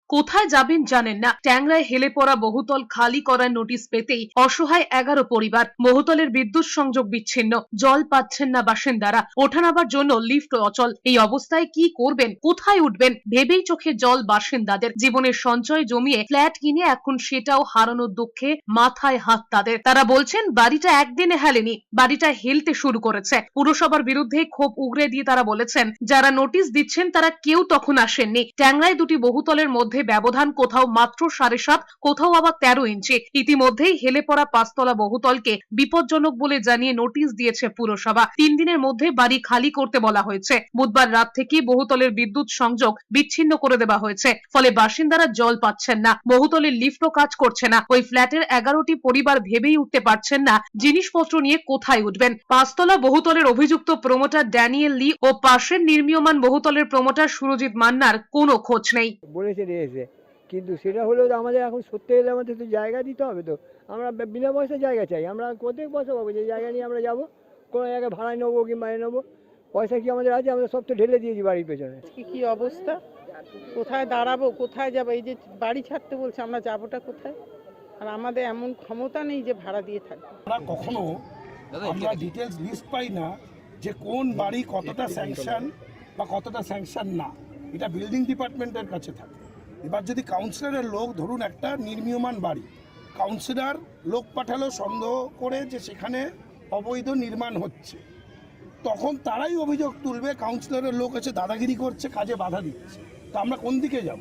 কোথায় যাবেন জানেন না, ট্যাংরায় হেলে পড়া বহুতল খালি করার নোটিশ পেতেই অসহায় 11 পরিবার। বহুতলের বিদ্যুৎ সংযোগ বিচ্ছিন্ন, জল পাচ্ছেন না বাসিন্দারা, ওঠানাবার জন্য লিফট অচল। এই অবস্থায় কি করবেন, কোথায় উঠবেন ভেবেই চোখে জল বাসিন্দাদের। জীবনের সঞ্চয় জমিয়ে ফ্ল্যাট কিনে এখন সেটাও হারানোর দুঃখে মাথায় হাত তাদের। তারা বলছেন বাড়িটা একদিনে হেলেনি, বাড়িটা হেলতে শুরু করেছে। পুরসভার বিরুদ্ধে ক্ষোভ উগরে দিয়ে তারা বলেছেন যারা নোটিশ দিচ্ছেন তারা কেউ তখন আসেননি। ট্যাংরায় দুটি বহুতলের মধ্যে ব্যবধান, কোথাও মাত্র 7.5, কোথাও আবার 13 ইঞ্চি। ইতিমধ্যেই হেলে পড়া 5 তলা বহুতলকে বিপজ্জনক বলে জানিয়ে নোটিশ দিয়েছে পুরসভা। 3 দিনের মধ্যে বাড়ি খালি করতে বলা হয়েছে। বুধবার রাত থেকে বহুতলের বিদ্যুৎ সংযোগ বিচ্ছিন্ন করে দেওয়া হয়েছে, ফলে বাসিন্দারা জল পাচ্ছেন না। বহুতলের লিফটও কাজ করছে না। ওই ফ্ল্যাটের 11টি পরিবার ভেবেই উঠতে পারছেন না জিনিসপত্র নিয়ে কোথায় উঠবেন। 5 তলা বহুতলের অভিযুক্ত প্রমোটার ড্যানিয়েল লি ও পাশের নির্মীয়মান বহুতলের প্রমোটার সুরজিৎ মান্নার কোনো খোঁজ নেই। বলেছে এসে, কিন্তু সেটা হলেও তো আমাদের এখন সত্যি হলে আমাদের তো জায়গা দিতে হবে। তো আমরা বিনা পয়সায় জায়গা চাই। আমরা কোথায় পয়সা পাবো যে জায়গা নিয়ে আমরা যাবো? কোনো জায়গায় ভাড়ায় নেবো কিংবা নেবো? পয়সা কি আমাদের আছে? আমরা সব তো ঢেলে দিয়েছি বাড়ির পেছনে। কি অবস্থা, কোথায় দাঁড়াবো, কোথায় যাবো? এই যে বাড়ি ছাড়তে বলছে, আমরা যাবোটা কোথায়? আর আমাদের এমন ক্ষমতা নেই যে ভাড়া দিয়ে থাকবো। আমরা কখনো আমরা ডিটেলস লিস্ট পাই না যে কোন বাড়ি কতটা স্যাংশন বা কতটা স্যাংশন না, এটা বিল্ডিং ডিপার্টমেন্টের কাছে থাকে। এবার যদি কাউন্সিলরের লোক, ধরুন একটা নির্মীয়মান বাড়ি, কাউন্সিলর লোক পাঠালো সন্দেহ করে যে সেখানে অবৈধ নির্মাণ হচ্ছে, তখন তারাই অভিযোগ তুলবে কাউন্সিলরের লোক এসে দাদাগিরি করছে, কাজে বাধা দিচ্ছে। তো আমরা কোন দিকে যাব?